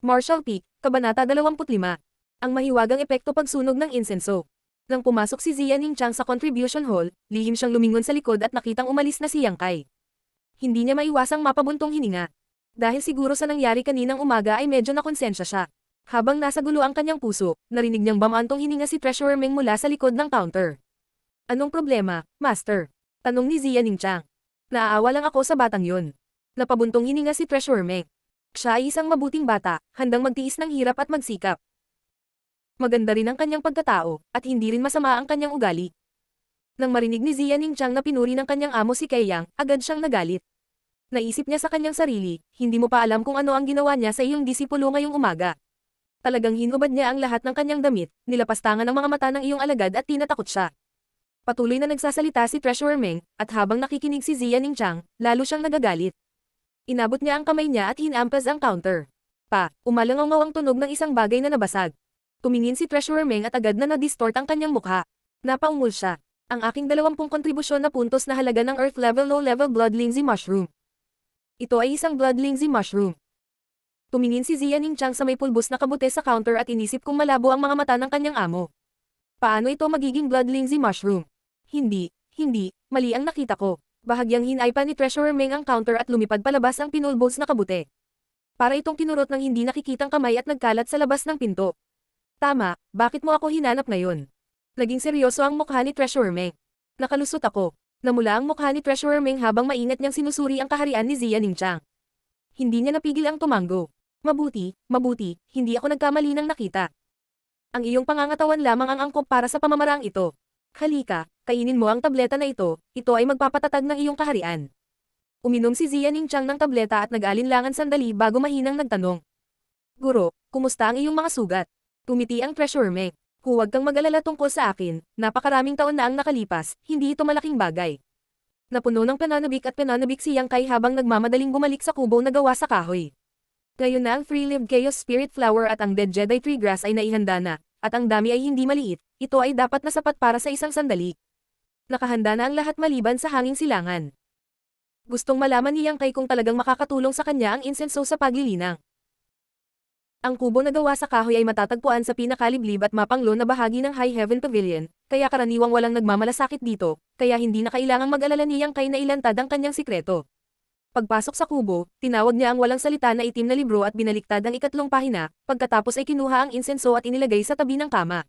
Martial Peak, Kabanata 25. Ang mahiwagang epekto pagsunog ng insenso. Nang pumasok si Ziyaning Chang sa contribution hall, lihim siyang lumingon sa likod at nakitang umalis na si Yang Kai. Hindi niya maiwasang mapabuntong hininga. Dahil siguro sa nangyari kaninang umaga ay medyo nakonsensya siya. Habang nasa gulo ang kanyang puso, narinig niyang bamantong hininga si Treasurer Meng mula sa likod ng counter. Anong problema, Master? Tanong ni Ziyaning Chang. Naaawa lang ako sa batang yun. Napabuntong hininga si Treasurer Meng. Siya ay isang mabuting bata, handang magtiis ng hirap at magsikap. Maganda rin ang kanyang pagkatao, at hindi rin masama ang kanyang ugali. Nang marinig ni Ziyaning Chang na pinuri ng kanyang amo si Kei Yang, agad siyang nagalit. Naisip niya sa kanyang sarili, hindi mo pa alam kung ano ang ginawa niya sa iyong disipulo ngayong umaga. Talagang hinubad niya ang lahat ng kanyang damit, nilapastangan ang mga mata ng iyong alagad at tinatakot siya. Patuloy na nagsasalita si Treasurer Meng, at habang nakikinig si Ziyaning Chang, lalo siyang nagagalit. Inabot niya ang kamay niya at hinampas ang counter. Umalangaw ang tunog ng isang bagay na nabasag. Tumingin si Treasurer Meng at agad na na-distort ang kanyang mukha. Napaungol siya. Ang aking 20 kontribusyon na puntos na halaga ng Earth Level Low Level Blood Lingzi Mushroom. Ito ay isang Blood Lingzi Mushroom. Tumingin si Ziyaning Chang sa may pulbos na kabute sa counter at inisip kung malabo ang mga mata ng kanyang amo. Paano ito magiging Blood Lingzi Mushroom? Hindi, mali ang nakita ko. Bahagyang hinay pa ni Treasurer Meng ang counter at lumipad palabas ang pinulbos na kabute. Para itong kinurot ng hindi nakikitang kamay at nagkalat sa labas ng pinto. Tama, bakit mo ako hinanap ngayon? Naging seryoso ang mukha ni Treasurer Meng. Nakalusot ako. Namula ang mukha ni Treasurer Meng habang maingat niyang sinusuri ang kaharian ni Ziyaning Chang. Hindi niya napigil ang tumanggo. Mabuti, hindi ako nagkamali ng nakita. Ang iyong pangangatawan lamang ang angkop para sa pamamaraang ito. Halika, kainin mo ang tableta na ito ay magpapatatag ng iyong kaharian. Uminom si Ziyaning Chang ng tableta at nag-alinlangan sandali bago mahinang nagtanong. Guro, kumusta ang iyong mga sugat? Tumiti ang Treasurer Meng. Huwag kang mag-alala tungkol sa akin, napakaraming taon na ang nakalipas, hindi ito malaking bagay. Napuno ng pananabik at pananabik si Yang Kai habang nagmamadaling bumalik sa kubo na gawa sa kahoy. Ngayon na ang Three-Lived Chaos Spirit Flower at ang Dead Jedi Tree Grass ay naihanda na, at ang dami ay hindi maliit, ito ay dapat na sapat para sa isang sandali. Nakahanda na ang lahat maliban sa hanging silangan. Gustong malaman ni Yang Kai kung talagang makakatulong sa kanya ang insenso sa paglilinang. Ang kubo na gawa sa kahoy ay matatagpuan sa pinakaliblib at mapanglo na bahagi ng High Heaven Pavilion, kaya karaniwang walang nagmamalasakit dito, kaya hindi na kailangang mag-alala ni Yang Kai na ilantad ang kanyang sikreto. Pagpasok sa kubo, tinawag niya ang walang salita na itim na libro at binaliktad ang ikatlong pahina, pagkatapos ay kinuha ang insenso at inilagay sa tabi ng kama.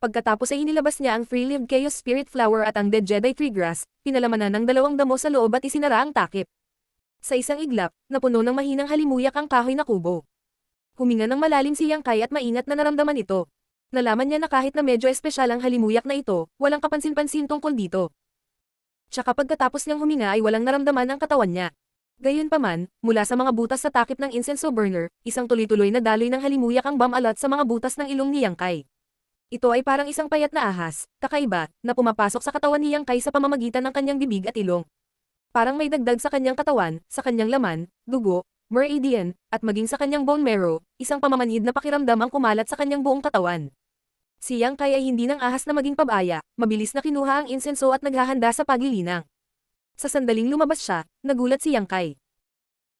Pagkatapos ay inilabas niya ang Three-Lived Chaos Spirit Flower at ang Dead Jedi Tree Grass, pinalamanan ng 2 damo sa loob at isinara ang takip. Sa isang iglap, napuno ng mahinang halimuyak ang kahoy na kubo. Huminga ng malalim si Yang Kai at maingat na naramdaman ito. Nalaman niya na kahit na medyo espesyal ang halimuyak na ito, walang kapansin-pansin tungkol dito. Tsaka pagkatapos niyang huminga ay walang naramdaman ang katawan niya. Gayunpaman, mula sa mga butas sa takip ng incense burner, isang tuloy-tuloy na daloy ng halimuyak ang bumalat sa mga butas ng ilong ni Yang Kai. Ito ay parang isang payat na ahas, kakaiba, na pumapasok sa katawan ni Yang Kai sa pamamagitan ng kanyang bibig at ilong. Parang may dagdag sa kanyang katawan, sa kanyang laman, dugo, meridian, at maging sa kanyang bone marrow, isang pamamanhid na pakiramdam ang kumalat sa kanyang buong katawan. Si Yang Kai ay hindi ng ahas na maging pabaya, mabilis na kinuha ang insenso at naghahanda sa paglilinang. Sa sandaling lumabas siya, nagulat si Yang Kai.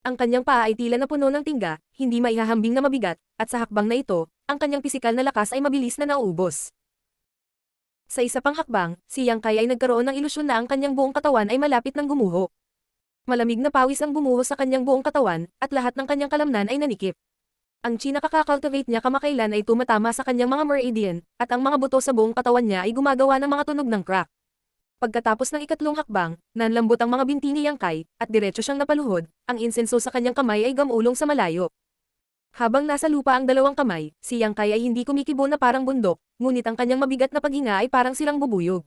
Ang kanyang paa ay tila na puno ng tingga, hindi maihahambing na mabigat, at sa hakbang na ito, ang kanyang pisikal na lakas ay mabilis na nauubos. Sa isa pang hakbang, si Yang Kai ay nagkaroon ng ilusyon na ang kanyang buong katawan ay malapit ng gumuho. Malamig na pawis ang bumuho sa kanyang buong katawan, at lahat ng kanyang kalamnan ay nanikip. Ang chi na kakakultivate niya kamakailan ay tumatama sa kanyang mga meridian, at ang mga buto sa buong katawan niya ay gumagawa ng mga tunog ng crack. Pagkatapos ng ikatlong hakbang, nanlambot ang mga binti ni Yang Kai, at diretso siyang napaluhod, ang insenso sa kanyang kamay ay gamulong sa malayo. Habang nasa lupa ang 2 kamay, si Yang Kai ay hindi kumikibo na parang bundok, ngunit ang kanyang mabigat na paghinga ay parang silang bubuyog.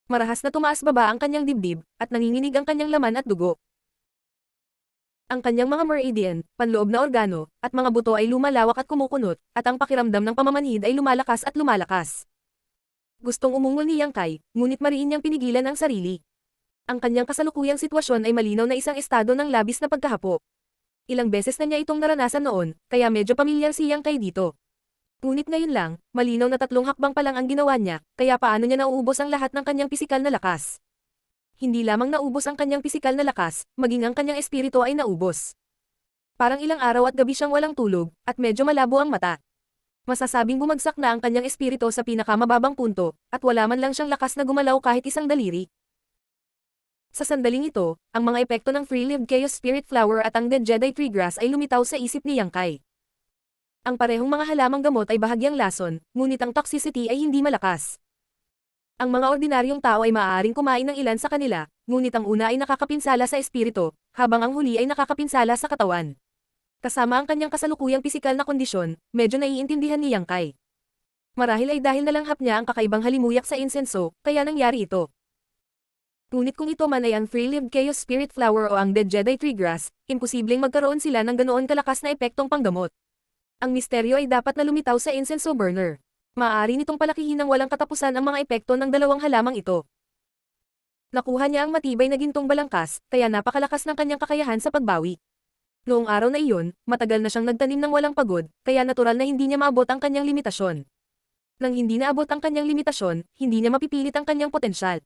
Marahas na tumaas-baba ang kanyang dibdib, at nanginginig ang kanyang laman at dugo. Ang kanyang mga meridian, panloob na organo, at mga buto ay lumalawak at kumukunot, at ang pakiramdam ng pamamanhid ay lumalakas at lumalakas. Gustong umungol ni Yang Kai, ngunit mariin niyang pinigilan ang sarili. Ang kanyang kasalukuyang sitwasyon ay malinaw na isang estado ng labis na pagkahapo. Ilang beses na niya itong naranasan noon, kaya medyo pamilyar si Yang Kai dito. Ngunit ngayon lang, malinaw na 3 hakbang pa lang ang ginawa niya, kaya paano niya nauubos ang lahat ng kanyang pisikal na lakas. Hindi lamang naubos ang kanyang pisikal na lakas, maging ang kanyang espiritu ay naubos. Parang ilang araw at gabi siyang walang tulog, at medyo malabo ang mata. Masasabing bumagsak na ang kanyang espiritu sa pinakamababang punto, at wala man lang siyang lakas na gumalaw kahit isang daliri. Sa sandaling ito, ang mga epekto ng Free-Lived Chaos Spirit Flower at ang Dead Jedi Tree Grass ay lumitaw sa isip ni Yang Kai. Ang parehong mga halamang gamot ay bahagyang lason, ngunit ang toxicity ay hindi malakas. Ang mga ordinaryong tao ay maaaring kumain ng ilan sa kanila, ngunit ang una ay nakakapinsala sa espiritu, habang ang huli ay nakakapinsala sa katawan. Kasama ang kanyang kasalukuyang pisikal na kondisyon, medyo naiintindihan ni Yang Kai. Marahil ay dahil nalanghap niya ang kakaibang halimuyak sa insenso, kaya nangyari ito. Ngunit kung ito man ay ang Free-Lived Chaos Spirit Flower o ang Dead Jedi Tree Grass, imposibleng magkaroon sila ng ganoon kalakas na epektong panggamot. Ang misteryo ay dapat na lumitaw sa insenso burner. Maaari nitong palakihin ng walang katapusan ang mga epekto ng dalawang halamang ito. Nakuha niya ang matibay na gintong balangkas, kaya napakalakas ng kanyang kakayahan sa pagbawi. Noong araw na iyon, matagal na siyang nagtanim ng walang pagod, kaya natural na hindi niya maabot ang kanyang limitasyon. Nang hindi naabot ang kanyang limitasyon, hindi niya mapipilit ang kanyang potensyal.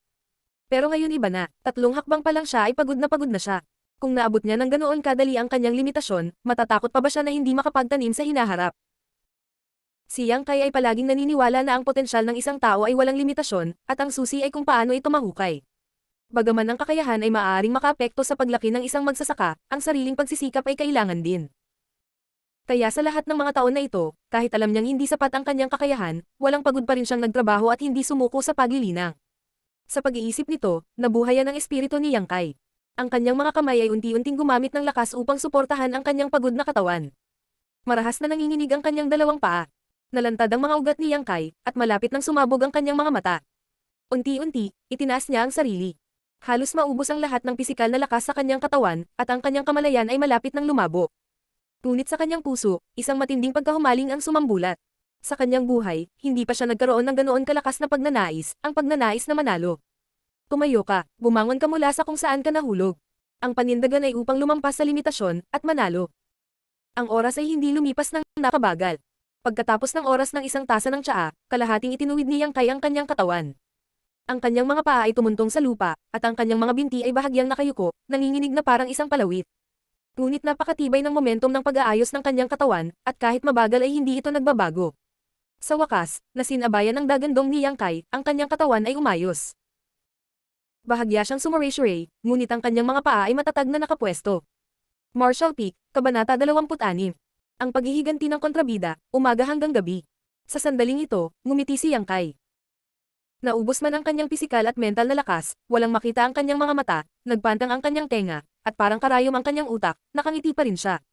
Pero ngayon iba na, 3 hakbang pa lang siya ay pagod na siya. Kung naabot niya ng ganoon kadali ang kanyang limitasyon, matatakot pa ba siya na hindi makapagtanim sa hinaharap? Si Yang Kai ay palaging naniniwala na ang potensyal ng isang tao ay walang limitasyon, at ang susi ay kung paano ito mahukay. Bagaman ang kakayahan ay maaaring makaapekto sa paglaki ng isang magsasaka, ang sariling pagsisikap ay kailangan din. Kaya sa lahat ng mga taon na ito, kahit alam niyang hindi sapat ang kanyang kakayahan, walang pagod pa rin siyang nagtrabaho at hindi sumuko sa paglilinang. Sa pag-iisip nito, nabuhayan ang espiritu ni Yang Kai. Ang kanyang mga kamay ay unti-unting gumamit ng lakas upang suportahan ang kanyang pagod na katawan. Marahas na nanginginig ang kanyang dalawang paa. Nalantad ang mga ugat ni Yang Kai, at malapit nang sumabog ang kanyang mga mata. Unti-unti, itinaas niya ang sarili. Halos maubos ang lahat ng pisikal na lakas sa kanyang katawan, at ang kanyang kamalayan ay malapit nang lumabo. Ngunit sa kanyang puso, isang matinding pagkahumaling ang sumambulat. Sa kanyang buhay, hindi pa siya nagkaroon ng ganoon kalakas na pagnanais, ang pagnanais na manalo. Tumayo ka, bumangon ka mula sa kung saan ka nahulog. Ang panindagan ay upang lumampas sa limitasyon, at manalo. Ang oras ay hindi lumipas ng nakabagal. Pagkatapos ng oras ng isang tasa ng tsaa, kalahating itinuwid ni Yang Kai ang kanyang katawan. Ang kanyang mga paa ay tumuntong sa lupa, at ang kanyang mga binti ay bahagyang nakayuko, nanginginig na parang isang palawit. Ngunit napakatibay ng momentum ng pag-aayos ng kanyang katawan, at kahit mabagal ay hindi ito nagbabago. Sa wakas, nasinabayan ng dagandong ni Yang Kai, ang kanyang katawan ay umayos. Bahagya siyang sumaray-shuray, ngunit ang kanyang mga paa ay matatag na nakapwesto. Marshall Peak, Kabanata 26. Ang paghihiganti ng kontrabida, umaga hanggang gabi. Sa sandaling ito, ngumiti si Yang Kai. Naubos man ang kanyang pisikal at mental na lakas, walang makita ang kanyang mga mata, nagpantang ang kanyang tenga, at parang karayom ang kanyang utak, nakangiti pa rin siya.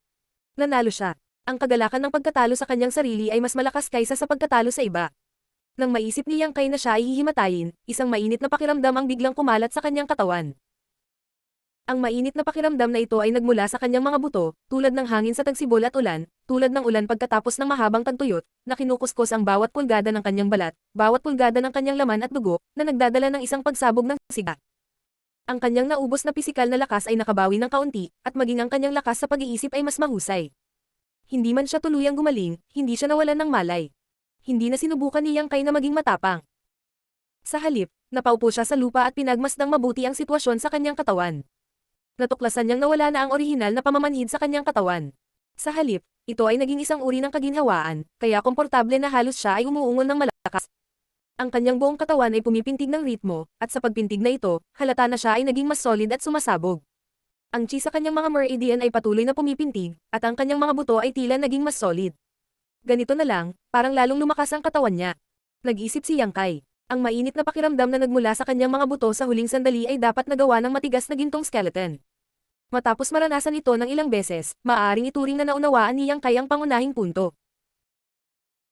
Nanalo siya. Ang kagalakan ng pagkatalo sa kanyang sarili ay mas malakas kaysa sa pagkatalo sa iba. Nang maisip ni Yang Kai na siya ay hihimatayin, isang mainit na pakiramdam ang biglang kumalat sa kanyang katawan. Ang mainit na pakiramdam na ito ay nagmula sa kanyang mga buto, tulad ng hangin sa tagsibol at ulan, tulad ng ulan pagkatapos ng mahabang tagtuyot, na kinukuskos ang bawat pulgada ng kanyang balat, bawat pulgada ng kanyang laman at dugo, na nagdadala ng isang pagsabog ng siga. Ang kanyang naubos na pisikal na lakas ay nakabawi ng kaunti, at maging ang kanyang lakas sa pag-iisip ay mas mahusay. Hindi man siya tuluyang gumaling, hindi siya nawalan ng malay. Hindi na sinubukan ni Yang Kai na maging matapang. Sa halip, napaupo siya sa lupa at pinagmasdang mabuti ang sitwasyon sa kanyang katawan. Natuklasan niyang nawala na ang orihinal na pamamanhid sa kanyang katawan. Sa halip, ito ay naging isang uri ng kaginhawaan, kaya komportable na halos siya ay umuungon ng malakas. Ang kanyang buong katawan ay pumipintig ng ritmo, at sa pagpintig na ito, halata na siya ay naging mas solid at sumasabog. Ang chi sa kanyang mga meridian ay patuloy na pumipintig, at ang kanyang mga buto ay tila naging mas solid. Ganito na lang, parang lalong lumakas ang katawan niya. Nag-isip si Yang Kai. Ang mainit na pakiramdam na nagmula sa kanyang mga buto sa huling sandali ay dapat nagawa ng matigas na gintong skeleton. Matapos maranasan ito ng ilang beses, maaaring ituring na naunawaan ni Yang Kai ang pangunahing punto.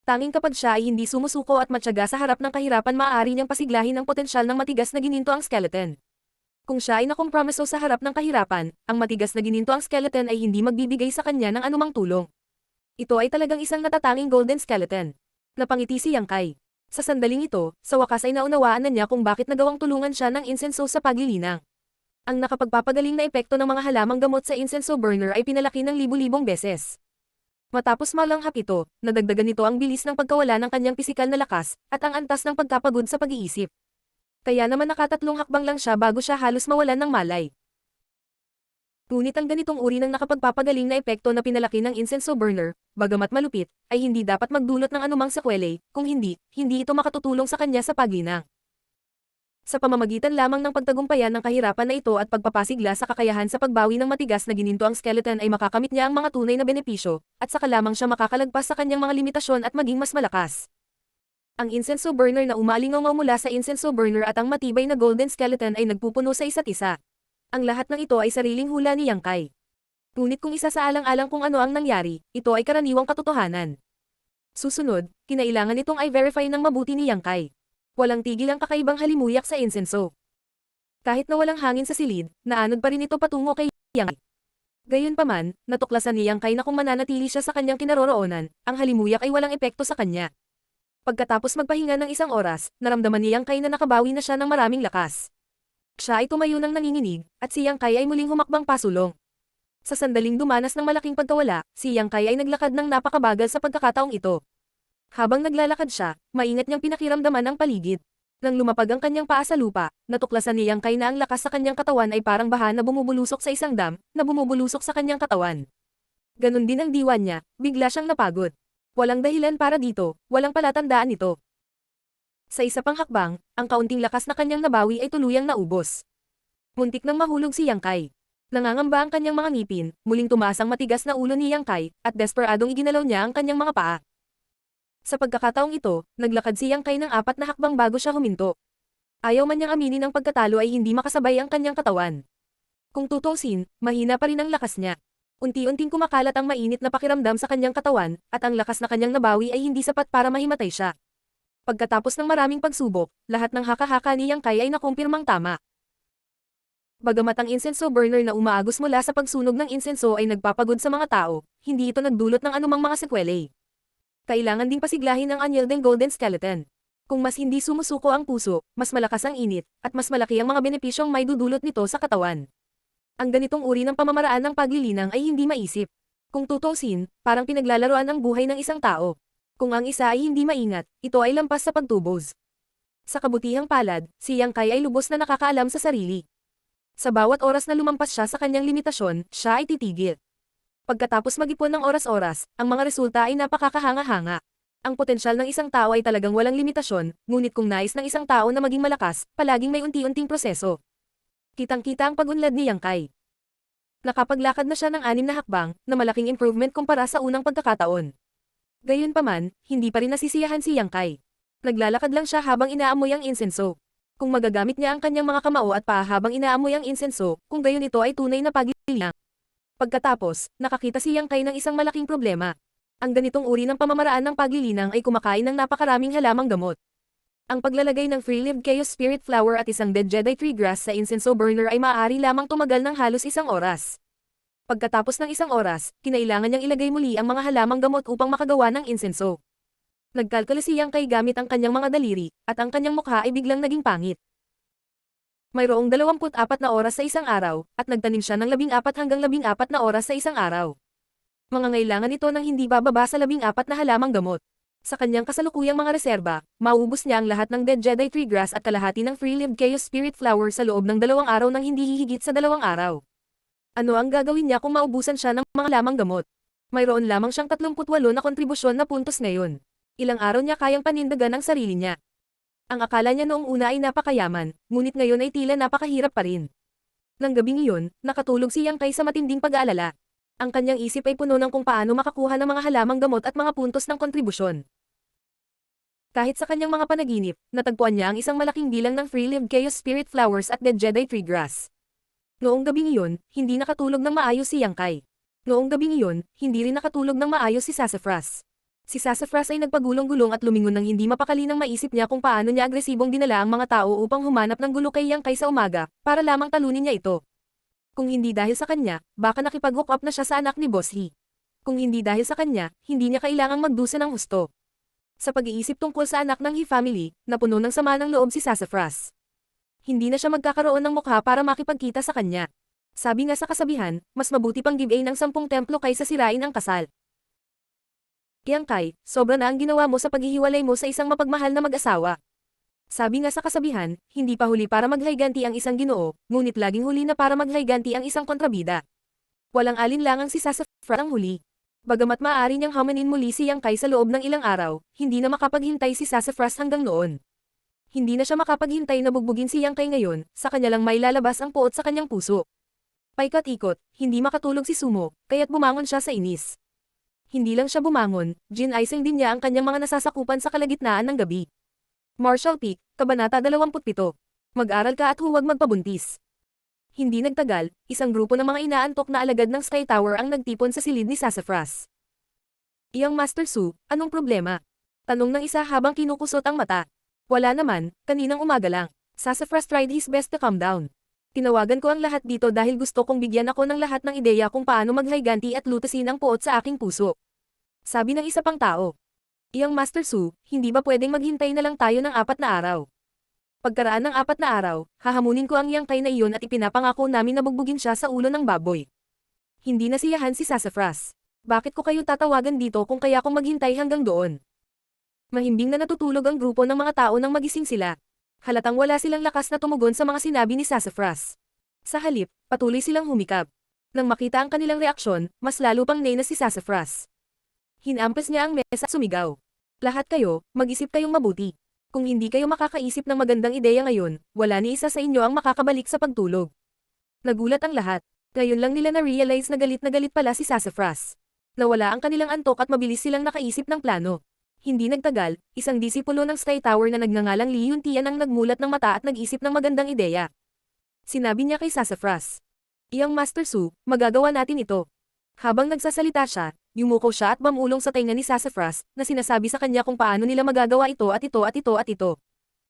Tanging kapag siya ay hindi sumusuko at matyaga sa harap ng kahirapan, maaari niyang pasiglahin ang potensyal ng matigas na gininto ang skeleton. Kung siya ay nakompromiso sa harap ng kahirapan, ang matigas na gininto ang skeleton ay hindi magbibigay sa kanya ng anumang tulong. Ito ay talagang isang natatanging golden skeleton. Napangiti si Yang Kai. Sa sandaling ito, sa wakas ay naunawaan na niya kung bakit nagawang tulungan siya ng insenso sa paglilinang. Ang nakapagpapagaling na epekto ng mga halamang gamot sa insenso burner ay pinalaki ng libu-libong beses. Matapos malanghap ito, nadagdagan nito ang bilis ng pagkawala ng kanyang pisikal na lakas, at ang antas ng pagkapagod sa pag-iisip. Kaya naman nakatatlong hakbang lang siya bago siya halos mawalan ng malay. Ngunit ang ganitong uri ng nakapagpapagaling na epekto na pinalaki ng incense burner, bagamat malupit, ay hindi dapat magdulot ng anumang sekwela, kung hindi, hindi ito makatutulong sa kanya sa paglinang. Sa pamamagitan lamang ng pagtagumpayan ng kahirapan na ito at pagpapasigla sa kakayahan sa pagbawi ng matigas na gininto ang skeleton ay makakamit niya ang mga tunay na benepisyo, at saka lamang siya makakalagpas sa kanyang mga limitasyon at maging mas malakas. Ang incense burner na umaalingaw mula sa incense burner at ang matibay na golden skeleton ay nagpupuno sa isa't isa. Ang lahat ng ito ay sariling hula ni Yang Kai. Ngunit kung isasaalang-alang kung ano ang nangyari, ito ay karaniwang katotohanan. Susunod, kinailangan itong i-verify ng mabuti ni Yang Kai. Walang tigil ang kakaibang halimuyak sa insenso. Kahit na walang hangin sa silid, naanod pa rin ito patungo kay Yang Kai. Gayunpaman, natuklasan ni Yang Kai na kung mananatili siya sa kanyang kinaroroonan, ang halimuyak ay walang epekto sa kanya. Pagkatapos magpahinga ng isang oras, naramdaman ni Yang Kai na nakabawi na siya ng maraming lakas. Siya ay tumayo ng nanginginig, at si Yang Kai ay muling humakbang pasulong. Sa sandaling dumanas ng malaking pagkawala, si Yang Kai ay naglakad ng napakabagal sa pagkakataong ito. Habang naglalakad siya, maingat niyang pinakiramdaman ang paligid. Nang lumapag ang kanyang paa sa lupa, natuklasan ni Yang Kai na ang lakas sa kanyang katawan ay parang baha na bumubulusok sa isang dam, na bumubulusok sa kanyang katawan. Ganon din ang diwa niya, bigla siyang napagod. Walang dahilan para dito, walang palatandaan ito. Sa isa pang hakbang, ang kaunting lakas na kanyang nabawi ay tuluyang naubos. Muntik nang mahulog si Yang Kai. Nangangamba ang kanyang mga ngipin, muling tumaas ang matigas na ulo ni Yang Kai, at desperadong iginalaw niya ang kanyang mga paa. Sa pagkakataong ito, naglakad si Yang Kai ng 4 na hakbang bago siya huminto. Ayaw man niyang aminin ang pagkatalo ay hindi makasabay ang kanyang katawan. Kung tutuusin, mahina pa rin ang lakas niya. Unti-unting kumakalat ang mainit na pakiramdam sa kanyang katawan, at ang lakas na kanyang nabawi ay hindi sapat para mahimatay siya. Pagkatapos ng maraming pagsubok, lahat ng haka-haka ni Yang Kai ay nakumpirmang tama. Bagamat ang insenso burner na umaagos mula sa pagsunog ng insenso ay nagpapagod sa mga tao, hindi ito nagdulot ng anumang mga sekwela. Kailangan ding pasiglahin ang unyielding golden skeleton. Kung mas hindi sumusuko ang puso, mas malakas ang init, at mas malaki ang mga benepisyong may dudulot nito sa katawan. Ang ganitong uri ng pamamaraan ng paglilinang ay hindi maisip. Kung tutuusin, parang pinaglalaroan ang buhay ng isang tao. Kung ang isa ay hindi maingat, ito ay lampas sa pagtubos. Sa kabutihang palad, si Yang Kai ay lubos na nakakaalam sa sarili. Sa bawat oras na lumampas siya sa kanyang limitasyon, siya ay titigil. Pagkatapos mag-ipon ng oras-oras, ang mga resulta ay napakakahanga-hanga. Ang potensyal ng isang tao ay talagang walang limitasyon, ngunit kung nais ng isang tao na maging malakas, palaging may unti-unting proseso. Kitang-kita ang pag-unlad ni Yang Kai. Nakapaglakad na siya ng 6 na hakbang, na malaking improvement kumpara sa unang pagkakataon. Gayunpaman, hindi pa rin nasisiyahan si Yang Kai. Naglalakad lang siya habang inaamoy ang insenso. Kung magagamit niya ang kanyang mga kamao at paa habang inaamoy ang insenso, kung gayon ito ay tunay na paglilinang. Pagkatapos, nakakita si Yang Kai ng isang malaking problema. Ang ganitong uri ng pamamaraan ng paglilinang ay kumakain ng napakaraming halamang gamot. Ang paglalagay ng Free-Lived Chaos Spirit Flower at isang Dead Jedi Tree Grass sa insenso burner ay maaari lamang tumagal ng halos 1 oras. Pagkatapos ng 1 oras, kinailangan niyang ilagay muli ang mga halamang gamot upang makagawa ng insenso. Nagkalkula si Yang Kai gamit ang kanyang mga daliri, at ang kanyang mukha ay biglang naging pangit. Mayroong 24 na oras sa isang araw, at nagtanim siya ng 14 hanggang 14 na oras sa isang araw. Mangangailangan ito ng hindi bababa sa 14 na halamang gamot. Sa kanyang kasalukuyang mga reserba, mauubos niya ang lahat ng Dead Jedi Tree Grass at kalahati ng Free-Lived Chaos Spirit Flower sa loob ng 2 araw nang hindi hihigit sa 2 araw. Ano ang gagawin niya kung maubusan siya ng mga halamang gamot? Mayroon lamang siyang 38 na kontribusyon na puntos ngayon. Ilang araw niya kayang panindagan ang sarili niya. Ang akala niya noong una ay napakayaman, ngunit ngayon ay tila napakahirap pa rin. Nang gabing iyon, nakatulog si Yang Kai sa matinding pag-aalala. Ang kanyang isip ay puno ng kung paano makakuha ng mga halamang gamot at mga puntos ng kontribusyon. Kahit sa kanyang mga panaginip, natagpuan niya ang isang malaking bilang ng Free-Lived Chaos Spirit Flowers at Dead Jedi Tree Grass. Noong gabing iyon, hindi nakatulog ng maayos si Yang Kai. Noong gabing iyon, hindi rin nakatulog ng maayos si Sassafras. Si Sassafras ay nagpagulong-gulong at lumingon nang hindi mapakali nang maisip niya kung paano niya agresibong dinala ang mga tao upang humanap ng gulo kay Yang Kai sa umaga, para lamang talunin niya ito. Kung hindi dahil sa kanya, baka nakipag-hook up na siya sa anak ni Boss Lee. Kung hindi dahil sa kanya, hindi niya kailangang magdusa ng husto. Sa pag-iisip tungkol sa anak ng He family, napuno ng sama ng loob si Sassafras. Hindi na siya magkakaroon ng mukha para makipagkita sa kanya. Sabi nga sa kasabihan, mas mabuti pang give-a ng 10 templo kaysa sirain ang kasal. Yang Kai, sobra na ang ginawa mo sa paghihiwalay mo sa isang mapagmahal na mag-asawa. Sabi nga sa kasabihan, hindi pa huli para maghayganti ang isang Ginoo, ngunit laging huli na para maghayganti ang isang kontrabida. Walang alinlangang si Sassafras ang huli. Bagamat maaari niyang hamanin muli si Yang Kai sa loob ng ilang araw, hindi na makapaghintay si Sassafras hanggang noon. Hindi na siya makapaghintay na bugbugin si Yang Kai ngayon, sa kanya lang may lalabas ang puot sa kanyang puso. Paikot-ikot, hindi makatulog si Sumo, kaya't bumangon siya sa inis. Hindi lang siya bumangon, gin-icing din niya ang kanyang mga nasasakupan sa kalagitnaan ng gabi. Marshall Peak, Kabanata 27. Mag-aral ka at huwag magpabuntis. Hindi nagtagal, isang grupo ng mga inaantok na alagad ng Sky Tower ang nagtipon sa silid ni Sassafras. Iyang Master Su, anong problema? Tanong ng isa habang kinukusot ang mata. Wala naman, kaninang umaga lang. Sassafras tried his best to calm down. Tinawagan ko ang lahat dito dahil gusto kong bigyan ako ng lahat ng ideya kung paano maghiganti at lutasin ang puot sa aking puso. Sabi ng isa pang tao. Iyang Master Su, hindi ba pwedeng maghintay na lang tayo ng 4 na araw? Pagkaraan ng 4 na araw, hahamunin ko ang Yang Kai na iyon at ipinapangako namin na bugbugin siya sa ulo ng baboy. Hindi nasiyahan si Sassafras. Bakit ko kayo tatawagan dito kung kaya kong maghintay hanggang doon? Mahimbing na natutulog ang grupo ng mga tao nang magising sila. Halatang wala silang lakas na tumugon sa mga sinabi ni Sassafras. Sa halip, patuloy silang humikab. Nang makita ang kanilang reaksyon, mas lalo pang nena si Sassafras. Hinampas niya ang mesa at sumigaw. Lahat kayo, mag-isip kayong mabuti. Kung hindi kayo makakaisip ng magandang ideya ngayon, wala ni isa sa inyo ang makakabalik sa pagtulog. Nagulat ang lahat. Ngayon lang nila na-realize na galit pala si Sassafras. Nawala ang kanilang antok at mabilis silang nakaisip ng plano. Hindi nagtagal, isang disipulo ng Sky Tower na nagngangalang Li Yuntian ang nagmulat ng mata at nag-isip ng magandang ideya. Sinabi niya kay Sassafras. Iyang Master Su, magagawa natin ito. Habang nagsasalita siya, yumuko siya at mamulong sa tainga ni Sassafras, na sinasabi sa kanya kung paano nila magagawa ito at ito at ito at ito.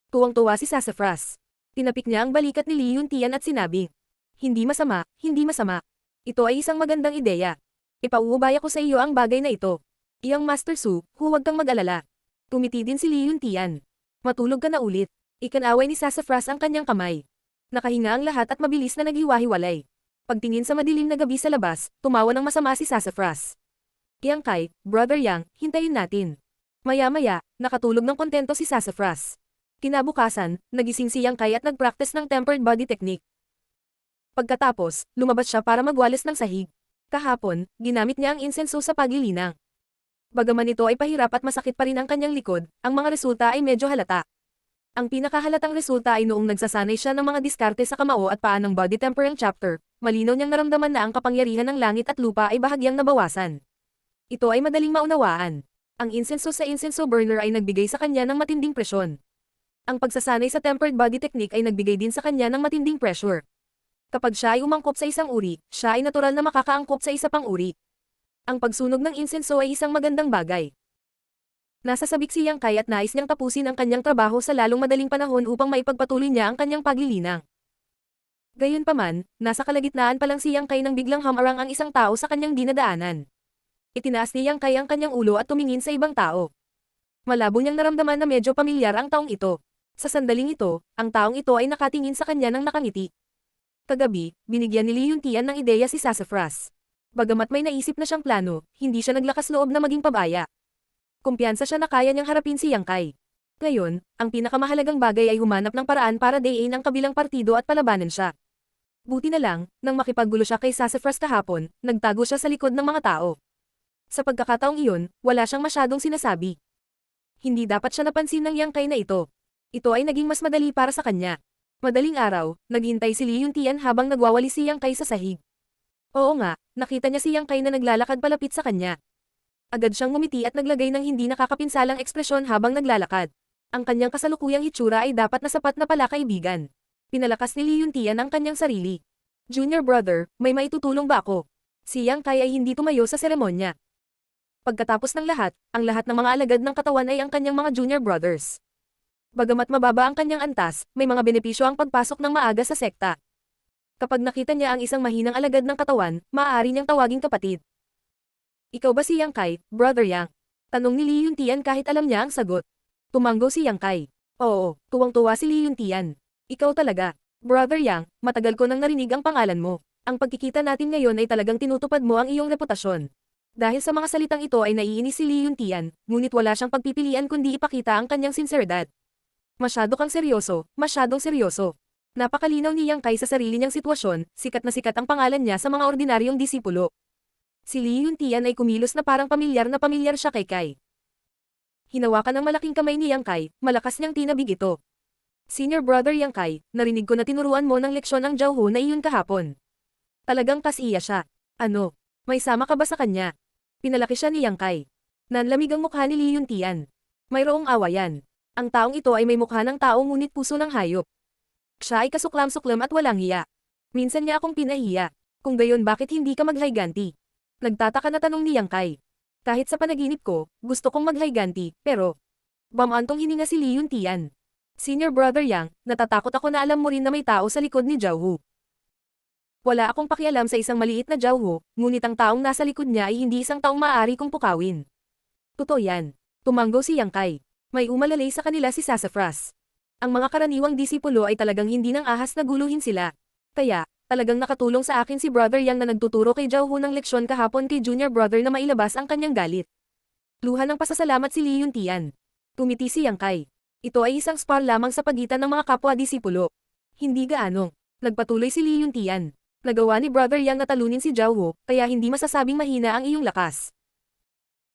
Tuwang-tuwa si Sassafras. Tinapik niya ang balikat ni Li Yuntian at sinabi. Hindi masama, hindi masama. Ito ay isang magandang ideya. Ipauubaya ko sa iyo ang bagay na ito. Iyang Master Su, huwag kang mag-alala. Tumiti din si Li Yuntian. Matulog ka na ulit. Ikanaway ni Sassafras ang kanyang kamay. Nakahinga ang lahat at mabilis na naghiwa-hiwalay. Pagtingin sa madilim na gabi sa labas, tumawa ng masama si Sassafras. Yang Kai, Brother Yang, hintayin natin. Maya-maya, nakatulog ng kontento si Sassafras. Kinabukasan, nagising si Yang Kai at nagpractice ng tempered body technique. Pagkatapos, lumabas siya para magwalis ng sahig. Kahapon, ginamit niya ang insenso sa paglilinang. Bagaman ito ay pahirap at masakit pa rin ang kanyang likod, ang mga resulta ay medyo halata. Ang pinakahalatang resulta ay noong nagsasanay siya ng mga diskarte sa kamao at paa ng body temperang chapter, malinaw niyang naramdaman na ang kapangyarihan ng langit at lupa ay bahagyang nabawasan. Ito ay madaling maunawaan. Ang insenso sa insenso burner ay nagbigay sa kanya ng matinding presyon. Ang pagsasanay sa tempered body technique ay nagbigay din sa kanya ng matinding pressure. Kapag siya ay umangkop sa isang uri, siya ay natural na makakaangkop sa isa pang uri. Ang pagsunog ng insenso ay isang magandang bagay. Nasa sabik si Yang Kai at nais niyang tapusin ang kanyang trabaho sa lalong madaling panahon upang maipagpatuloy niya ang kanyang paglilinang. Gayunpaman, nasa kalagitnaan pa lang si Yang Kai nang biglang hamarang ang isang tao sa kanyang dinadaanan. Itinaas ni Yang Kai ang kanyang ulo at tumingin sa ibang tao. Malabo niyang naramdaman na medyo pamilyar ang taong ito. Sa sandaling ito, ang taong ito ay nakatingin sa kanya ng nakangiti. Kagabi, binigyan ni Li Yuntian ng ideya si Sassafras. Bagamat may naisip na siyang plano, hindi siya naglakas loob na maging pabaya. Kumpiyansa siya na kaya niyang harapin si Yang Kai. Ngayon, ang pinakamahalagang bagay ay humanap ng paraan para dayin ang kabilang partido at palabanan siya. Buti na lang, nang makipaggulo siya kay Sassafras kahapon, nagtago siya sa likod ng mga tao. Sa pagkakataong iyon, wala siyang masyadong sinasabi. Hindi dapat siya napansin ng Yang Kai na ito. Ito ay naging mas madali para sa kanya. Madaling araw, naghintay si Li Yuntian habang nagwawali si Yang Kai sa sahig. Oo nga, nakita niya si Yang Kai na naglalakad palapit sa kanya. Agad siyang ngumiti at naglagay ng hindi nakakapinsalang ekspresyon habang naglalakad. Ang kanyang kasalukuyang hitsura ay dapat na sapat na pala kaibigan. Pinalakas ni Li Yuntian ang kanyang sarili. Junior brother, may maitutulong ba ako? Si Yang Kai ay hindi tumayo sa seremonya. Pagkatapos ng lahat, ang lahat ng mga alagad ng katawan ay ang kanyang mga junior brothers. Bagamat mababa ang kanyang antas, may mga benepisyo ang pagpasok ng maaga sa sekta. Kapag nakita niya ang isang mahinang alagad ng katawan, maaari niyang tawaging kapatid. Ikaw ba si Yang Kai, Brother Yang? Tanong ni Li Yuntian kahit alam niya ang sagot. Tumanggo si Yang Kai. Oo, tuwang-tuwa si Li Yuntian. Ikaw talaga. Brother Yang, matagal ko nang narinig ang pangalan mo. Ang pagkikita natin ngayon ay talagang tinutupad mo ang iyong reputasyon. Dahil sa mga salitang ito ay naiinis si Li Yuntian, ngunit wala siyang pagpipilian kundi ipakita ang kanyang sinseridad. Masyado kang seryoso, masyadong seryoso. Napakalinaw ni Yang Kai sa sarili niyang sitwasyon, sikat na sikat ang pangalan niya sa mga ordinaryong disipulo. Si Li Yuntian ay kumilos na parang pamilyar siya kay Kai. Hinawakan ng malaking kamay ni Yang Kai, malakas niyang tinabig ito. Senior brother Yang Kai, narinig ko na tinuruan mo ng leksyon ang Zhao na iyon kahapon. Talagang kasiya siya. Ano? May sama ka ba sa kanya? Pinalaki siya ni Yang Kai. Nanlamig ang mukha ni Li Yuntian. Mayroong awayan. Ang taong ito ay may mukha ng tao ngunit puso ng hayop. Siya ay kasuklam-suklam at walang hiya. Minsan niya akong pinahiya. Kung gayon bakit hindi ka maghayganti? Nagtataka na tanong ni Yang Kai. Kahit sa panaginip ko, gusto kong maghayganti, pero... Bamantong hininga si Li Yuntian. Senior brother Yang, natatakot ako na alam mo rin na may tao sa likod ni Zhao Hu. Wala akong pakialam sa isang maliit na Zhao Hu, ngunit ang taong nasa likod niya ay hindi isang taong maaari kong pukawin. Totoo yan. Tumanggo si Yang Kai. May umalalay sa kanila si Sassafras. Ang mga karaniwang disipulo ay talagang hindi nang ahas na guluhin sila. Kaya, talagang nakatulong sa akin si Brother Yang na nagtuturo kay Zhao Hu ng leksyon kahapon kay Junior Brother na mailabas ang kanyang galit. Luha ng pasasalamat si Li Yuntian. Tumiti si Yang Kai. Ito ay isang spar lamang sa pagitan ng mga kapwa-disipulo. Hindi gaano. Nagpatuloy si Li Yuntian. Nagawa ni Brother Yang na talunin si Zhao Hu, kaya hindi masasabing mahina ang iyong lakas.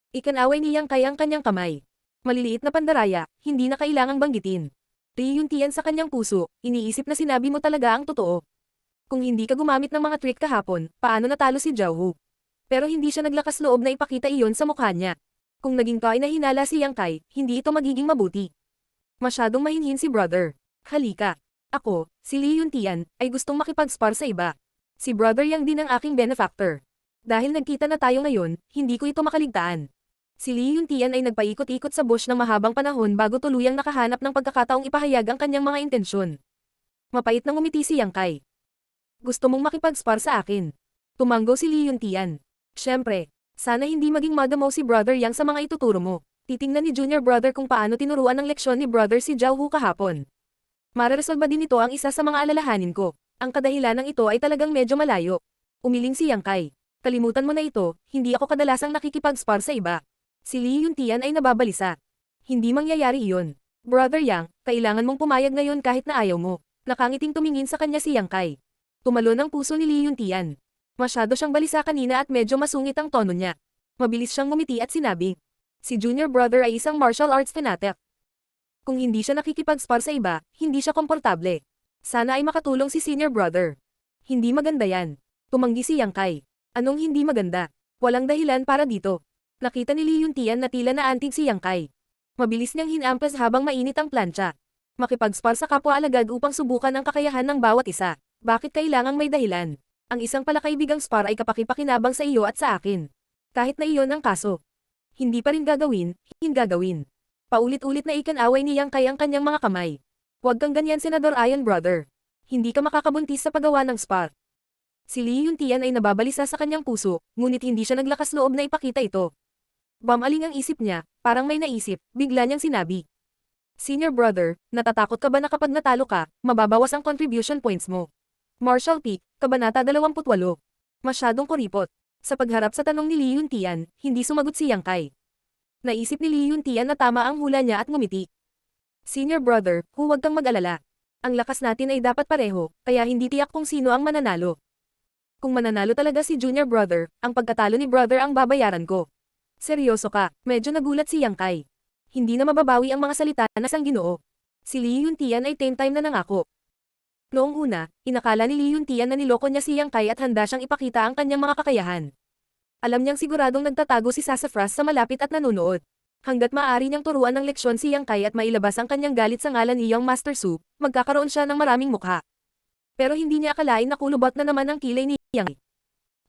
Ikanaway ni Yang Kai ang kanyang kamay. Maliliit na pandaraya, hindi na kailangang banggitin. Li Yuntian sa kanyang puso, iniisip na sinabi mo talaga ang totoo. Kung hindi ka gumamit ng mga trick kahapon, paano natalo si Zhao Hu? Pero hindi siya naglakas loob na ipakita iyon sa mukha niya. Kung naging ka ay nahinala si Yang Kai, hindi ito magiging mabuti. Masyadong mahinhin si brother. Halika. Ako, si Li Yuntian, ay gustong makipag-spar sa iba. Si brother Yang din ang aking benefactor. Dahil nagkita na tayo ngayon, hindi ko ito makaligtaan. Si Li Yuntian ay nagpaikot-ikot sa bush ng mahabang panahon bago tuluyang nakahanap ng pagkakataong ipahayag ang kanyang mga intensyon. Mapait nang ngumiti si Yang Kai. Gusto mong makipag-spar sa akin. Tumanggo si Li Yuntian. Siyempre, sana hindi maging madamaw si Brother Yang sa mga ituturo mo. Titingnan ni Junior Brother kung paano tinuruan ng leksyon ni Brother si Zhao Hu kahapon. Mareresolba din ito ang isa sa mga alalahanin ko. Ang kadahilan ng ito ay talagang medyo malayo. Umiling si Yang Kai. Kalimutan mo na ito, hindi ako kadalasang nakikipag-spar sa iba. Si Li Yuntian ay nababalisa. Hindi mangyayari iyon. Brother Yang, kailangan mong pumayag ngayon kahit na ayaw mo. Nakangiting tumingin sa kanya si Yang Kai. Tumalon ang puso ni Li Yuntian. Masyado siyang balisa kanina at medyo masungit ang tono niya. Mabilis siyang ngumiti at sinabi. Si Junior Brother ay isang martial arts fanatic. Kung hindi siya nakikipag-spar sa iba, hindi siya komportable. Sana ay makatulong si Senior Brother. Hindi maganda yan. Tumanggi si Yang Kai. Anong hindi maganda? Walang dahilan para dito. Nakita ni Li Yuntian na tila naantig si Yang Kai. Mabilis niyang hinampas habang mainit ang plancha. Makipag-spar sa kapwa alagad upang subukan ang kakayahan ng bawat isa. Bakit kailangang may dahilan? Ang isang palakaibigang spar ay kapakipakinabang sa iyo at sa akin. Kahit na iyon ang kaso. Hindi pa rin gagawin, hindi gagawin. Paulit-ulit na ikanaway ni Yang Kai ang kanyang mga kamay. Huwag kang ganyan Senador Iron Brother. Hindi ka makakabuntis sa paggawa ng spar. Si Li Yuntian ay nababalisa sa kanyang puso, ngunit hindi siya naglakas loob na ipakita ito. Bumaling ang isip niya, parang may naisip, bigla niyang sinabi. Senior Brother, natatakot ka ba na kapag natalo ka, mababawas ang contribution points mo? Martial Peak, Kabanata 28. Masyadong kuripot. Sa pagharap sa tanong ni Li Yuntian, hindi sumagot si Yang Kai. Naisip ni Li Yuntian na tama ang hula niya at ngumiti. Senior Brother, huwag kang mag-alala. Ang lakas natin ay dapat pareho, kaya hindi tiyak kung sino ang mananalo. Kung mananalo talaga si Junior Brother, ang pagkatalo ni Brother ang babayaran ko. Seryoso ka, medyo nagulat si Yang Kai. Hindi na mababawi ang mga salita na sang Ginoo. Si Li Yuntian ay 10 time na nangako. Noong una, inakala ni Li Yuntian na niloko niya si Yang Kai at handa siyang ipakita ang kanyang mga kakayahan. Alam niyang siguradong nagtatago si Sassafras sa malapit at nanunood. Hanggat maaari niyang turuan ng leksyon si Yang Kai at mailabas ang kanyang galit sa ngalan ni Young Master Su, magkakaroon siya ng maraming mukha. Pero hindi niya akalain na kulubot na naman ang kilay ni Yang.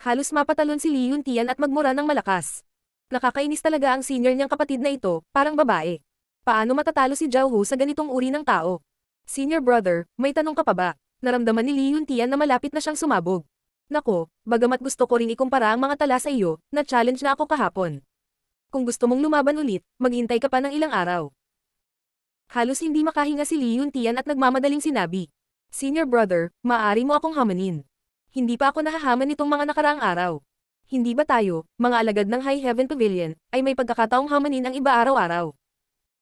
Halos mapatalon si Li Yuntian at magmura ng malakas. Nakakainis talaga ang senior niyang kapatid na ito, parang babae. Paano matatalo si Zhao Hu sa ganitong uri ng tao? Senior Brother, may tanong ka pa ba? Naramdaman ni Li Yuntian na malapit na siyang sumabog. Nako, bagamat gusto ko ring ikumpara ang mga tala sa iyo, na-challenge na ako kahapon. Kung gusto mong lumaban ulit, maghintay ka pa ng ilang araw. Halos hindi makahinga si Li Yuntian at nagmamadaling sinabi. Senior Brother, maaari mo akong hamanin. Hindi pa ako nahahaman nitong mga nakaraang araw. Hindi ba tayo, mga alagad ng High Heaven Pavilion, ay may pagkakataong hamanin ang iba araw-araw?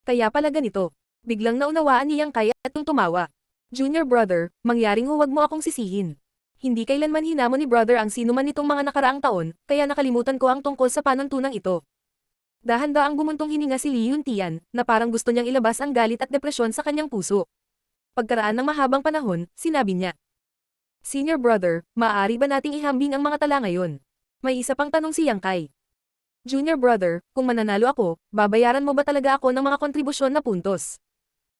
Kaya pala ganito. Biglang naunawaan ni Yang Kai at tumawa. Junior brother, mangyaring huwag mo akong sisihin. Hindi kailanman hinamon ni brother ang sino man nitong mga nakaraang taon, kaya nakalimutan ko ang tungkol sa panuntunang ito. Dahan-daang bumuntong hininga si Lee Yuntian, na parang gusto niyang ilabas ang galit at depresyon sa kanyang puso. Pagkaraan ng mahabang panahon, sinabi niya. Senior brother, maaari ba nating ihambing ang mga tala ngayon? May isa pang tanong si Yang Kai. Junior brother, kung mananalo ako, babayaran mo ba talaga ako ng mga kontribusyon na puntos?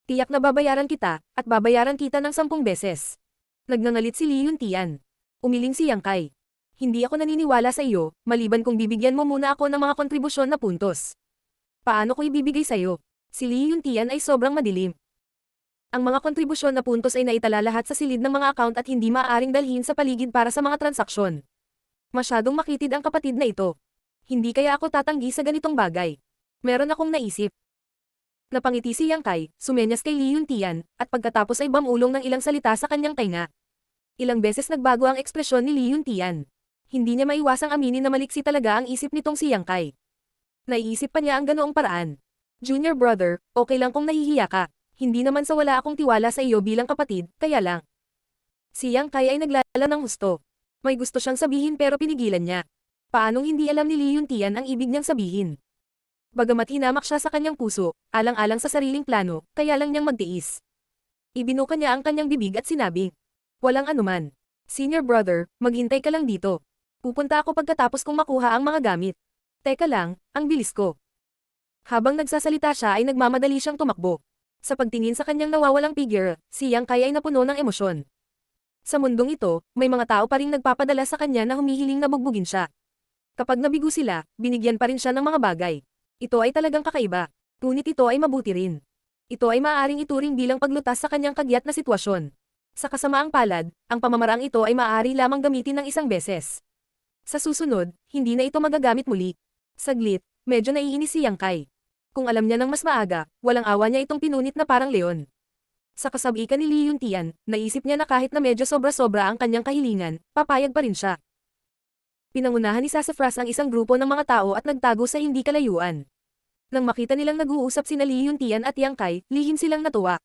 Tiyak na babayaran kita, at babayaran kita ng 10 beses. Nagngangalit si Lee Yuntian. Umiling si Yang Kai. Hindi ako naniniwala sa iyo, maliban kung bibigyan mo muna ako ng mga kontribusyon na puntos. Paano ko ibibigay sa iyo? Si Lee Yuntian ay sobrang madilim. Ang mga kontribusyon na puntos ay naitala lahat sa silid ng mga account at hindi maaaring dalhin sa paligid para sa mga transaksyon. Masyadong makitid ang kapatid na ito. Hindi kaya ako tatanggi sa ganitong bagay. Meron akong naisip. Napangiti si Yang Kai, sumenyas kay Lee Yuntian, at pagkatapos ay bamulong ng ilang salita sa kanyang tainga. Ilang beses nagbago ang ekspresyon ni Lee Yuntian. Hindi niya maiwasang aminin na maliksi talaga ang isip nitong si Yang Kai. Naiisip pa niya ang ganoong paraan. Junior brother, okay lang kung nahihiya ka. Hindi naman sa wala akong tiwala sa iyo bilang kapatid, kaya lang. Si Yang Kai ay naglala ng husto. May gusto siyang sabihin pero pinigilan niya. Paanong hindi alam ni Lee Yuntian ang ibig niyang sabihin? Bagamat hinamak siya sa kanyang puso, alang-alang sa sariling plano, kaya lang niyang magtiis. Ibinuka niya ang kanyang bibig at sinabi, walang anuman. Senior brother, maghintay ka lang dito. Pupunta ako pagkatapos kong makuha ang mga gamit. Teka lang, ang bilis ko. Habang nagsasalita siya ay nagmamadali siyang tumakbo. Sa pagtingin sa kanyang nawawalang figure, si Yang Kai ay napuno ng emosyon. Sa mundong ito, may mga tao pa ring nagpapadala sa kanya na humihiling na bugbugin siya. Kapag nabigo sila, binigyan pa rin siya ng mga bagay. Ito ay talagang kakaiba. Ngunit ito ay mabuti rin. Ito ay maaaring ituring bilang paglutas sa kanyang kagyat na sitwasyon. Sa kasamaang palad, ang pamamaraang ito ay maaari lamang gamitin ng isang beses. Sa susunod, hindi na ito magagamit muli. Saglit, medyo naiinis si Yang Kai. Kung alam niya ng mas maaga, walang awa niya itong pinunit na parang leon. Sa kasabikan ni Lee Yuntian, naisip niya na kahit na medyo sobra-sobra ang kanyang kahilingan, papayag pa rin siya. Pinangunahan ni Sassafras ang isang grupo ng mga tao at nagtago sa hindi kalayuan. Nang makita nilang nag-uusap sina Lee Yuntian at Yang Kai, lihim silang natuwa.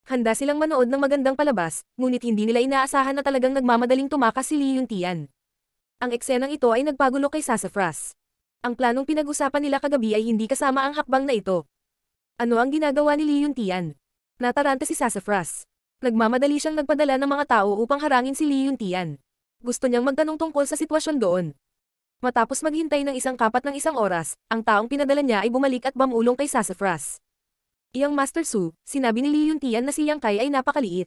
Handa silang manood ng magandang palabas, ngunit hindi nila inaasahan na talagang nagmamadaling tumakas si Lee Yuntian. Ang eksenang ito ay nagpagulo kay Sassafras. Ang planong pinag-usapan nila kagabi ay hindi kasama ang hakbang na ito. Ano ang ginagawa ni Lee Yuntian? Nataranta si Sassafras. Nagmamadali siyang nagpadala ng mga tao upang harangin si Lee Yuntian. Gusto niyang magtanong tungkol sa sitwasyon doon. Matapos maghintay ng isang oras, ang taong pinadala niya ay bumalik at bamulong kay Sassafras. Iyang Master Su, sinabi ni Lee Yuntian na si Yang Kai ay napakaliit.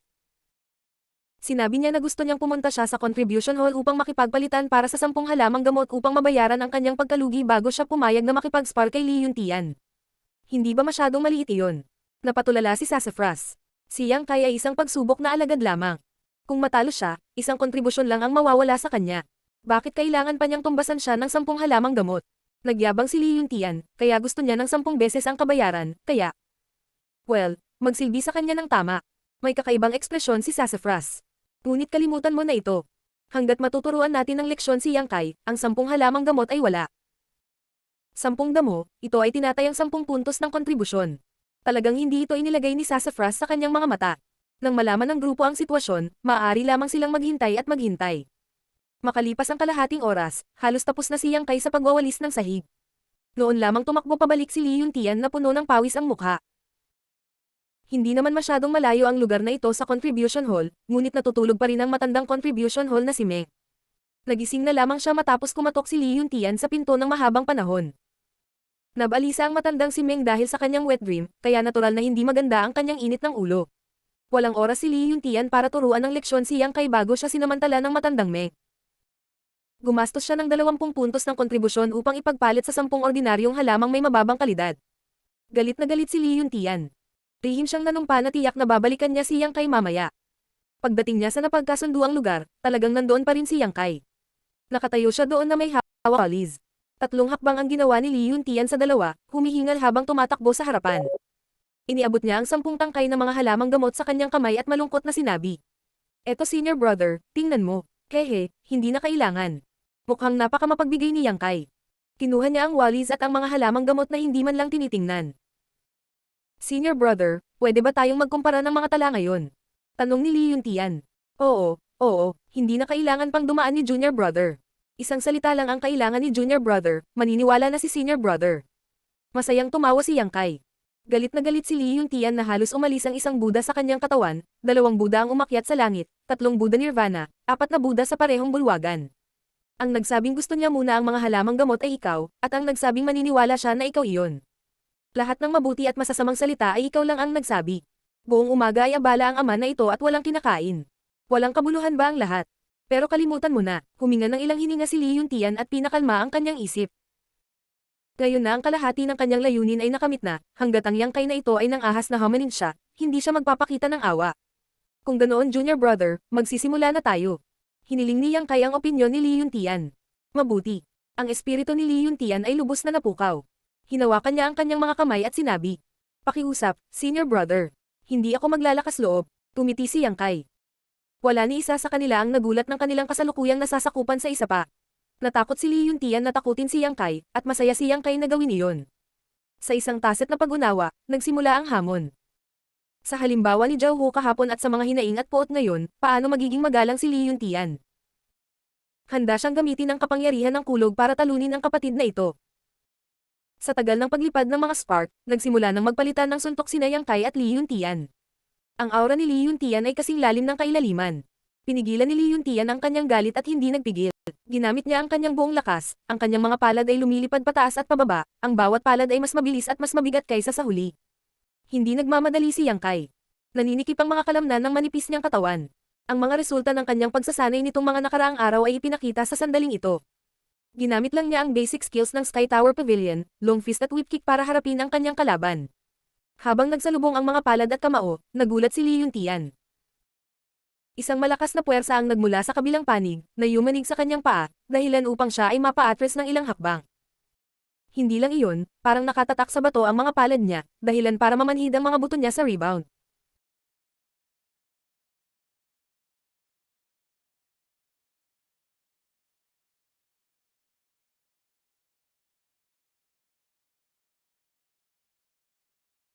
Sinabi niya na gusto niyang pumunta siya sa contribution hall upang makipagpalitan para sa 10 halamang gamot upang mabayaran ang kanyang pagkalugi bago siya pumayag na makipag-spar kay Lee Yuntian. Hindi ba masyadong maliit iyon? Napatulala si Sassafras. Si Yang Kai ay isang pagsubok na alagad lamang. Kung matalo siya, isang kontribusyon lang ang mawawala sa kanya. Bakit kailangan pa niyang tumbasan siya ng 10 halamang gamot? Nagyabang si Lee Yuntian, kaya gusto niya ng 10 beses ang kabayaran, kaya... Well, magsilbi sa kanya ng tama. May kakaibang ekspresyon si Sassafras. Ngunit kalimutan mo na ito. Hanggat matuturuan natin ng leksyon si Yang Kai, ang 10 halamang gamot ay wala. 10 damo, ito ay tinatayang 10 puntos ng kontribusyon. Talagang hindi ito inilagay ni Sassafras sa kanyang mga mata. Nang malaman ng grupo ang sitwasyon, maaari lamang silang maghintay at maghintay. Makalipas ang kalahating oras, halos tapos na si Yang Kai sa pagwawalis ng sahig. Noon lamang tumakbo pabalik si Lee Yuntian na puno ng pawis ang mukha. Hindi naman masyadong malayo ang lugar na ito sa contribution hall, ngunit natutulog pa rin ang matandang contribution hall na si Meng. Nagising na lamang siya matapos kumatok si Lee Yuntian sa pinto ng mahabang panahon. Nabalisa ang matandang si Meng dahil sa kanyang wet dream, kaya natural na hindi maganda ang kanyang init ng ulo. Walang oras si Lee Yuntian para turuan ng leksyon si Yang Kai bago siya sinamantala ng matandang Meng. Gumastos siya ng 20 puntos ng kontribusyon upang ipagpalit sa 10 ordinaryong halamang may mababang kalidad. Galit na galit si Lee Yuntian. Lihim siyang nanumpa na tiyak na babalikan niya si Yang Kai mamaya. Pagdating niya sa napagkasunduang lugar, talagang nandoon pa rin si Yang Kai. Nakatayo siya doon na may hawak walis. 3 hakbang ang ginawa ni Lee Yuntian sa dalawa, humihingal habang tumatakbo sa harapan. Iniabot niya ang 10 tangkay na mga halamang gamot sa kanyang kamay at malungkot na sinabi. Eto senior brother, tingnan mo. Hehe, hindi na kailangan. Mukhang napakamapagbigay ni Yang Kai. Kinuha niya ang walis at ang mga halamang gamot na hindi man lang tinitingnan. Senior brother, pwede ba tayong magkumpara ng mga tala ngayon? Tanong ni Lee Yuntian. Oo, hindi na kailangan pang dumaan ni Junior Brother. Isang salita lang ang kailangan ni Junior Brother, maniniwala na si Senior Brother. Masayang tumawa si Yang Kai. Galit na galit si Lee Yuntian na halos umalis ang isang Buddha sa kanyang katawan, 2 Buddha ang umakyat sa langit, 3 Buddha Nirvana, 4 na Buddha sa parehong bulwagan. Ang nagsabing gusto niya muna ang mga halamang gamot ay ikaw, at ang nagsabing maniniwala siya na ikaw iyon. Lahat ng mabuti at masasamang salita ay ikaw lang ang nagsabi. Buong umaga ay abala ang ama na ito at walang kinakain. Walang kabuluhan ba ang lahat? Pero kalimutan mo na, huminga ng ilang hininga si Lee Yuntian at pinakalma ang kanyang isip. Ngayon na ang kalahati ng kanyang layunin ay nakamit na, hanggat ang Yang Kai na ito ay nang ahas na hominin siya, hindi siya magpapakita ng awa. Kung ganoon Junior Brother, magsisimula na tayo. Hiniling ni Yang Kai ang opinyon ni Lee Yuntian. Mabuti. Ang espiritu ni Lee Yuntian ay lubos na napukaw. Hinawakan niya ang kanyang mga kamay at sinabi, "Pakiusap, Senior Brother. Hindi ako maglalakas loob." Tumiti si Yang Kai. Wala ni isa sa kanila ang nagulat ng kanilang kasalukuyang nasasakupan sa isa pa. Natakot si Lee Yuntian na takutin si Yang Kai, at masaya si Yang Kai na gawin iyon. Sa isang taset na pag-unawa, nagsimula ang hamon. Sa halimbawa ni Zhao Hu kahapon at sa mga hinaing at poot ngayon, paano magiging magalang si Lee Yuntian? Handa siyang gamitin ang kapangyarihan ng kulog para talunin ang kapatid na ito. Sa tagal ng paglipad ng mga spark, nagsimula ng magpalitan ng suntok sina Yang Kai at Lee Yuntian. Ang aura ni Lee Yuntian ay kasing lalim ng kailaliman. Pinigilan ni Lee Yuntian ang kanyang galit at hindi nagpigil. Ginamit niya ang kanyang buong lakas, ang kanyang mga palad ay lumilipad pataas at pababa, ang bawat palad ay mas mabilis at mas mabigat kaysa sa huli. Hindi nagmamadali si Yang Kai. Naninikip ang mga kalamnan ng manipis niyang katawan. Ang mga resulta ng kanyang pagsasanay nitong mga nakaraang araw ay ipinakita sa sandaling ito. Ginamit lang niya ang basic skills ng Sky Tower Pavilion, long fist at whip kick para harapin ang kanyang kalaban. Habang nagsalubong ang mga palad at kamao, nagulat si Lee Yuntian. Isang malakas na puwersa ang nagmula sa kabilang panig, na yumanig sa kanyang paa, dahilan upang siya ay mapa-atras ng ilang hakbang. Hindi lang iyon, parang nakatatak sa bato ang mga palad niya, dahilan para mamanhid ang mga buto niya sa rebound.